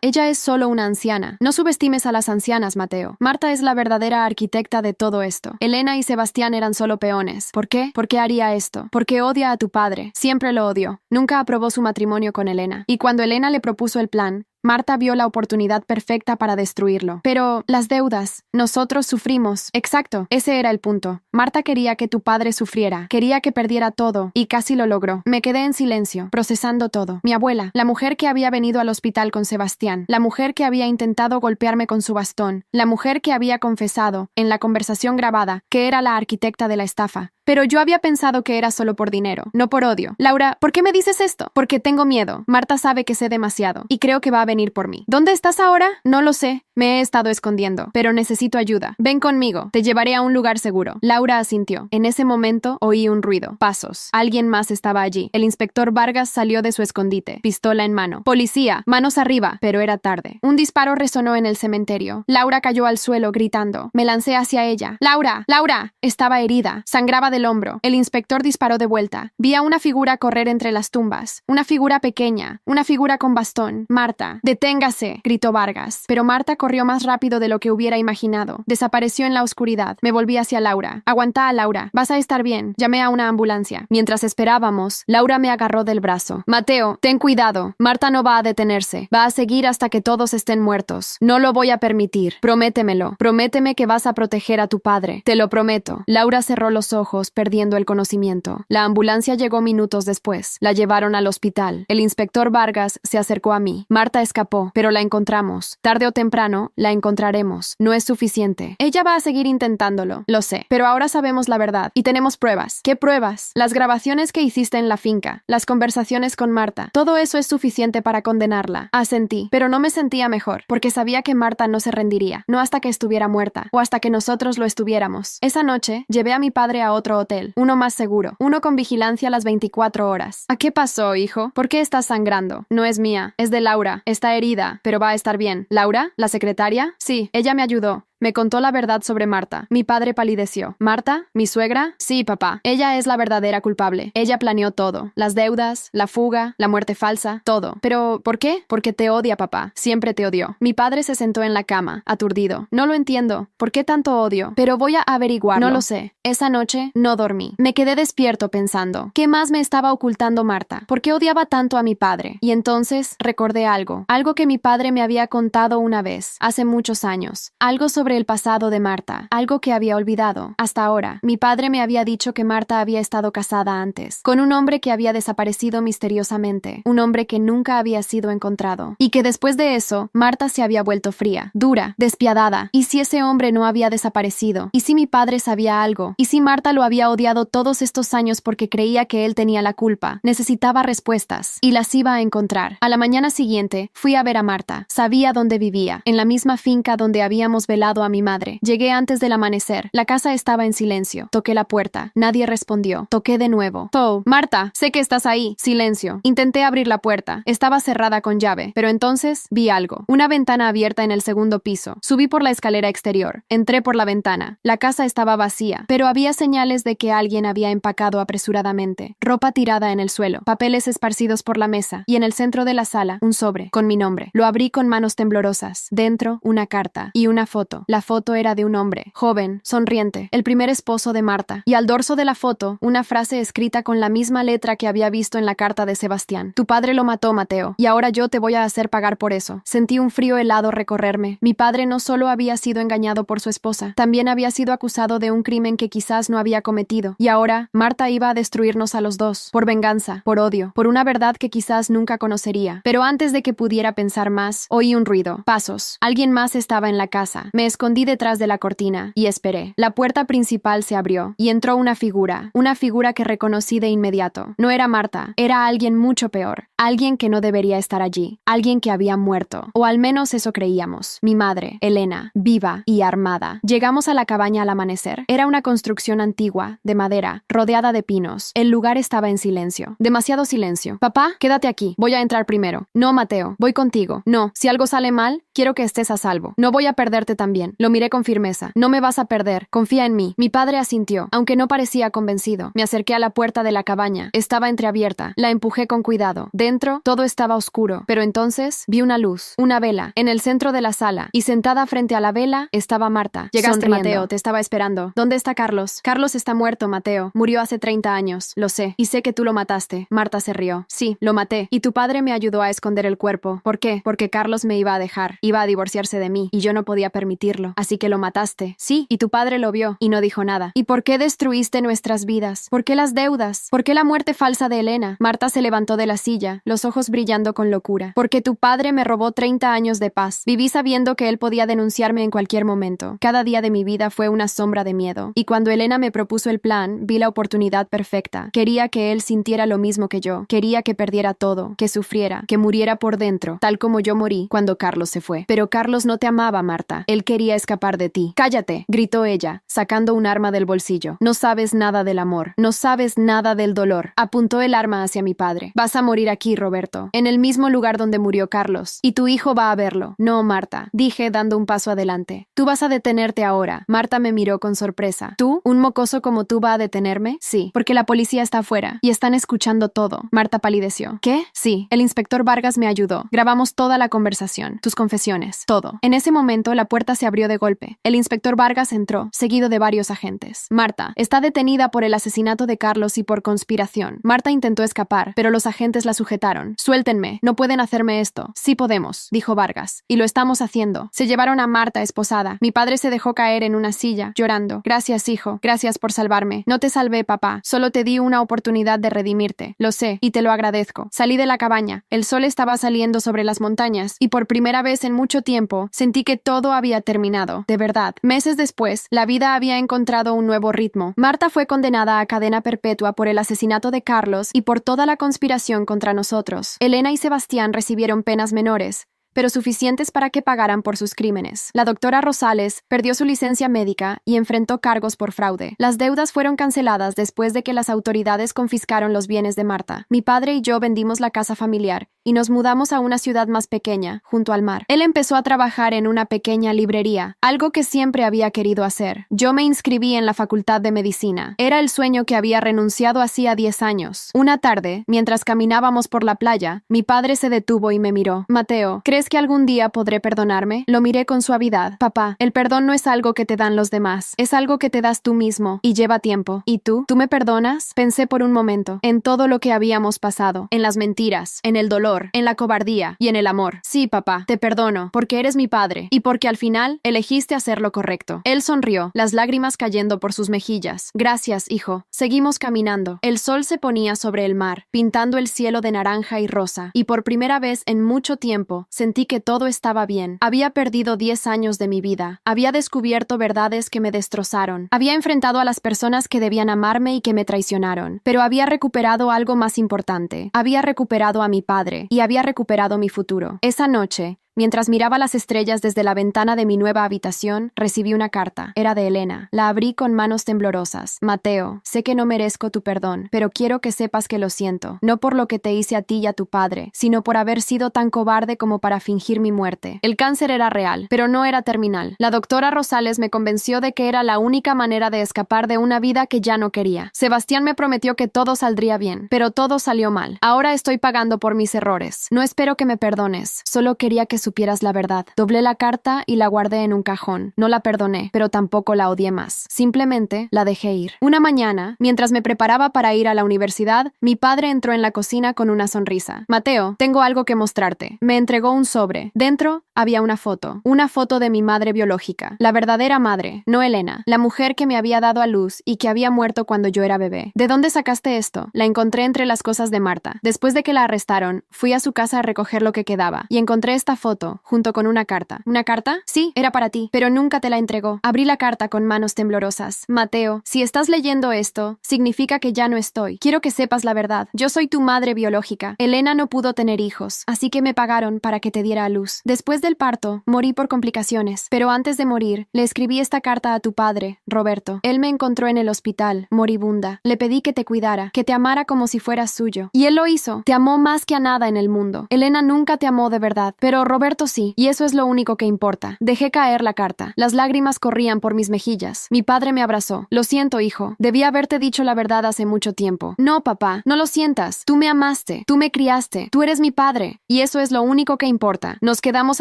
[SPEAKER 1] ella es solo una anciana. No subestimes a las ancianas, Mateo. Marta es la verdadera arquitecta de todo esto. Elena y Sebastián eran solo peones. ¿Por qué? ¿Por qué haría esto? Porque odia a tu padre. Siempre lo odió. Nunca aprobó su matrimonio con Elena. Y cuando Elena le propuso el plan, Marta vio la oportunidad perfecta para destruirlo. Pero las deudas. Nosotros sufrimos. Exacto, ese era el punto. Marta quería que tu padre sufriera. Quería que perdiera todo. Y casi lo logró. Me quedé en silencio, procesando todo. Mi abuela, la mujer que había venido al hospital con Sebastián. La mujer que había intentado golpearme con su bastón. La mujer que había confesado, en la conversación grabada, que era la arquitecta de la estafa. Pero yo había pensado que era solo por dinero, no por odio. Laura, ¿por qué me dices esto? Porque tengo miedo. Marta sabe que sé demasiado. Y creo que va a venir por mí. ¿Dónde estás ahora? No lo sé. Me he estado escondiendo, pero necesito ayuda. Ven conmigo. Te llevaré a un lugar seguro. Laura asintió. En ese momento oí un ruido. Pasos. Alguien más estaba allí. El inspector Vargas salió de su escondite, pistola en mano. ¡Policía! ¡Manos arriba! Pero era tarde. Un disparo resonó en el cementerio. Laura cayó al suelo gritando. Me lancé hacia ella. ¡Laura! ¡Laura! Estaba herida. Sangraba del hombro. El inspector disparó de vuelta. Vi a una figura correr entre las tumbas. Una figura pequeña. Una figura con bastón. Marta. ¡Deténgase!, gritó Vargas. Pero Marta corrió más rápido de lo que hubiera imaginado. Desapareció en la oscuridad. Me volví hacia Laura. Aguantá, Laura. Vas a estar bien. Llamé a una ambulancia. Mientras esperábamos, Laura me agarró del brazo. Mateo, ten cuidado. Marta no va a detenerse. Va a seguir hasta que todos estén muertos. No lo voy a permitir. Prométemelo. Prométeme que vas a proteger a tu padre. Te lo prometo. Laura cerró los ojos, perdiendo el conocimiento. La ambulancia llegó minutos después. La llevaron al hospital. El inspector Vargas se acercó a mí. Marta escapó, pero la encontramos. Tarde o temprano, la encontraremos. No es suficiente. Ella va a seguir intentándolo. Lo sé. Pero ahora sabemos la verdad. Y tenemos pruebas. ¿Qué pruebas? Las grabaciones que hiciste en la finca. Las conversaciones con Marta. Todo eso es suficiente para condenarla. Asentí. Pero no me sentía mejor, porque sabía que Marta no se rendiría. No hasta que estuviera muerta. O hasta que nosotros lo estuviéramos. Esa noche, llevé a mi padre a otro hotel. Uno más seguro. Uno con vigilancia las 24 horas. ¿A qué pasó, hijo? ¿Por qué estás sangrando? No es mía. Es de Laura. Está herida, pero va a estar bien. ¿Laura? ¿La secretaria? Sí, ella me ayudó. Me contó la verdad sobre Marta. Mi padre palideció. ¿Marta? ¿Mi suegra? Sí, papá. Ella es la verdadera culpable. Ella planeó todo. Las deudas, la fuga, la muerte falsa, todo. ¿Pero por qué? Porque te odia, papá. Siempre te odió. Mi padre se sentó en la cama, aturdido. No lo entiendo. ¿Por qué tanto odio? Pero voy a averiguarlo. No lo sé. Esa noche no dormí. Me quedé despierto pensando, ¿qué más me estaba ocultando Marta? ¿Por qué odiaba tanto a mi padre? Y entonces recordé algo que mi padre me había contado una vez, hace muchos años. Algo sobre el pasado de Marta, algo que había olvidado. Hasta ahora, mi padre me había dicho que Marta había estado casada antes, con un hombre que había desaparecido misteriosamente, un hombre que nunca había sido encontrado. Y que después de eso, Marta se había vuelto fría, dura, despiadada. ¿Y si ese hombre no había desaparecido? ¿Y si mi padre sabía algo? ¿Y si Marta lo había odiado todos estos años porque creía que él tenía la culpa? Necesitaba respuestas, y las iba a encontrar. A la mañana siguiente, fui a ver a Marta. Sabía dónde vivía, en la misma finca donde habíamos velado a mi madre. Llegué antes del amanecer. La casa estaba en silencio. Toqué la puerta. Nadie respondió. Toqué de nuevo. Oh, Marta, sé que estás ahí. Silencio. Intenté abrir la puerta. Estaba cerrada con llave, pero entonces vi algo. Una ventana abierta en el segundo piso. Subí por la escalera exterior. Entré por la ventana. La casa estaba vacía, pero había señales de que alguien había empacado apresuradamente. Ropa tirada en el suelo, papeles esparcidos por la mesa, y en el centro de la sala, un sobre, con mi nombre. Lo abrí con manos temblorosas. Dentro, una carta y una foto. La foto era de un hombre, joven, sonriente, el primer esposo de Marta. Y al dorso de la foto, una frase escrita con la misma letra que había visto en la carta de Sebastián. Tu padre lo mató, Mateo, y ahora yo te voy a hacer pagar por eso. Sentí un frío helado recorrerme. Mi padre no solo había sido engañado por su esposa, también había sido acusado de un crimen que quizás no había cometido. Y ahora, Marta iba a destruirnos a los dos, por venganza, por odio, por una verdad que quizás nunca conocería. Pero antes de que pudiera pensar más, oí un ruido. Pasos. Alguien más estaba en la casa. Me escondí detrás de la cortina y esperé. La puerta principal se abrió y entró una figura que reconocí de inmediato. No era Marta, era alguien mucho peor. Alguien que no debería estar allí. Alguien que había muerto. O al menos eso creíamos. Mi madre, Elena, viva y armada. Llegamos a la cabaña al amanecer. Era una construcción antigua, de madera, rodeada de pinos. El lugar estaba en silencio. Demasiado silencio. Papá, quédate aquí. Voy a entrar primero. No, Mateo, voy contigo. No, si algo sale mal, quiero que estés a salvo. No voy a perderte también. Lo miré con firmeza. No me vas a perder. Confía en mí. Mi padre asintió, aunque no parecía convencido. Me acerqué a la puerta de la cabaña. Estaba entreabierta. La empujé con cuidado. Dentro, todo estaba oscuro. Pero entonces, vi una luz, una vela, en el centro de la sala. Y sentada frente a la vela, estaba Marta. Llegaste, sonriendo. Mateo, te estaba esperando. ¿Dónde está Carlos? Carlos está muerto, Mateo. Murió hace 30 años. Lo sé. Y sé que tú lo mataste. Marta se rió. Sí, lo maté. Y tu padre me ayudó a esconder el cuerpo. ¿Por qué? Porque Carlos me iba a dejar. Iba a divorciarse de mí. Y yo no podía permitirlo. Así que lo mataste. Sí, y tu padre lo vio. Y no dijo nada. ¿Y por qué destruiste nuestras vidas? ¿Por qué las deudas? ¿Por qué la muerte falsa de Elena? Marta se levantó de la silla, los ojos brillando con locura. Porque tu padre me robó 30 años de paz. Viví sabiendo que él podía denunciarme en cualquier momento. Cada día de mi vida fue una sombra de miedo. Y cuando Elena me propuso el plan, vi la oportunidad perfecta. Quería que él sintiera lo mismo que yo. Quería que perdiera todo, que sufriera, que muriera por dentro, tal como yo morí cuando Carlos se fue. Pero Carlos no te amaba, Marta. Él quería escapar de ti. ¡Cállate!, gritó ella, sacando un arma del bolsillo. No sabes nada del amor. No sabes nada del dolor. Apuntó el arma hacia mi padre. Vas a morir aquí, Roberto, en el mismo lugar donde murió Carlos. Y tu hijo va a verlo. No, Marta, dije dando un paso adelante. Tú vas a detenerte ahora. Marta me miró con sorpresa. ¿Tú? ¿Un mocoso como tú va a detenerme? Sí, porque la policía está afuera y están escuchando todo. Marta palideció. ¿Qué? Sí, el inspector Vargas me ayudó. Grabamos toda la conversación, tus confesiones, todo. En ese momento la puerta se abrió de golpe. El inspector Vargas entró, seguido de varios agentes. Marta está detenida por el asesinato de Carlos y por conspiración. Marta intentó escapar, pero los agentes la sujetaron. Suéltenme, no pueden hacerme esto. Sí podemos, dijo Vargas, y lo estamos haciendo. Se llevaron a Marta esposada. Mi padre se dejó caer en una silla, llorando. Gracias, hijo, gracias por salvarme. No te salvé, papá, solo te di una oportunidad de redimirte. Lo sé, y te lo agradezco. Salí de la cabaña. El sol estaba saliendo sobre las montañas, y por primera vez en mucho tiempo, sentí que todo había terminado. De verdad. Meses después, la vida había encontrado un nuevo ritmo. Marta fue condenada a cadena perpetua por el asesinato de Carlos y por toda la conspiración contra nosotros. Elena y Sebastián recibieron penas menores, pero suficientes para que pagaran por sus crímenes. La doctora Rosales perdió su licencia médica y enfrentó cargos por fraude. Las deudas fueron canceladas después de que las autoridades confiscaron los bienes de Marta. Mi padre y yo vendimos la casa familiar y nos mudamos a una ciudad más pequeña, junto al mar. Él empezó a trabajar en una pequeña librería, algo que siempre había querido hacer. Yo me inscribí en la Facultad de Medicina. Era el sueño que había renunciado hacía 10 años. Una tarde, mientras caminábamos por la playa, mi padre se detuvo y me miró. Mateo, ¿crees que algún día podré perdonarme? Lo miré con suavidad. Papá, el perdón no es algo que te dan los demás, es algo que te das tú mismo y lleva tiempo. ¿Y tú? ¿Tú me perdonas? Pensé por un momento en todo lo que habíamos pasado, en las mentiras, en el dolor, en la cobardía y en el amor. Sí, papá, te perdono, porque eres mi padre y porque al final elegiste hacer lo correcto. Él sonrió, las lágrimas cayendo por sus mejillas. Gracias, hijo. Seguimos caminando. El sol se ponía sobre el mar, pintando el cielo de naranja y rosa, y por primera vez en mucho tiempo sentí que todo estaba bien. Había perdido 10 años de mi vida. Había descubierto verdades que me destrozaron. Había enfrentado a las personas que debían amarme y que me traicionaron. Pero había recuperado algo más importante. Había recuperado a mi padre y había recuperado mi futuro. Esa noche, mientras miraba las estrellas desde la ventana de mi nueva habitación, recibí una carta. Era de Elena. La abrí con manos temblorosas. Mateo, sé que no merezco tu perdón, pero quiero que sepas que lo siento. No por lo que te hice a ti y a tu padre, sino por haber sido tan cobarde como para fingir mi muerte. El cáncer era real, pero no era terminal. La doctora Rosales me convenció de que era la única manera de escapar de una vida que ya no quería. Sebastián me prometió que todo saldría bien, pero todo salió mal. Ahora estoy pagando por mis errores. No espero que me perdones. Solo quería que supieras la verdad. Doblé la carta y la guardé en un cajón. No la perdoné, pero tampoco la odié más. Simplemente la dejé ir. Una mañana, mientras me preparaba para ir a la universidad, mi padre entró en la cocina con una sonrisa. Mateo, tengo algo que mostrarte. Me entregó un sobre. Dentro había una foto de mi madre biológica. La verdadera madre, no Elena, la mujer que me había dado a luz y que había muerto cuando yo era bebé. ¿De dónde sacaste esto? La encontré entre las cosas de Marta. Después de que la arrestaron, fui a su casa a recoger lo que quedaba y encontré esta foto junto con una carta. ¿Una carta? Sí, era para ti, pero nunca te la entregó. Abrí la carta con manos temblorosas. Mateo, si estás leyendo esto, significa que ya no estoy. Quiero que sepas la verdad. Yo soy tu madre biológica. Elena no pudo tener hijos, así que me pagaron para que te diera a luz. Después del parto, morí por complicaciones, pero antes de morir, le escribí esta carta a tu padre, Roberto. Él me encontró en el hospital, moribunda. Le pedí que te cuidara, que te amara como si fueras suyo. Y él lo hizo. Te amó más que a nada en el mundo. Elena nunca te amó de verdad, pero Roberto sí, y eso es lo único que importa. Dejé caer la carta. Las lágrimas corrían por mis mejillas. Mi padre me abrazó. Lo siento, hijo. Debí haberte dicho la verdad hace mucho tiempo. No, papá, no lo sientas. Tú me amaste. Tú me criaste. Tú eres mi padre. Y eso es lo único que importa. Nos quedamos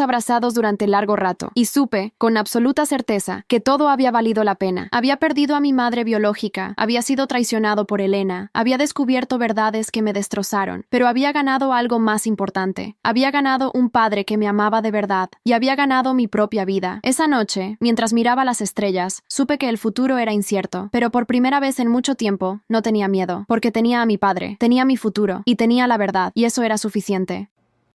[SPEAKER 1] abrazados durante largo rato. Y supe, con absoluta certeza, que todo había valido la pena. Había perdido a mi madre biológica. Había sido traicionado por Elena. Había descubierto verdades que me destrozaron. Pero había ganado algo más importante. Había ganado un padre que me amaba de verdad y había ganado mi propia vida. Esa noche, mientras miraba las estrellas, supe que el futuro era incierto, pero por primera vez en mucho tiempo no tenía miedo, porque tenía a mi padre, tenía mi futuro y tenía la verdad, y eso era suficiente.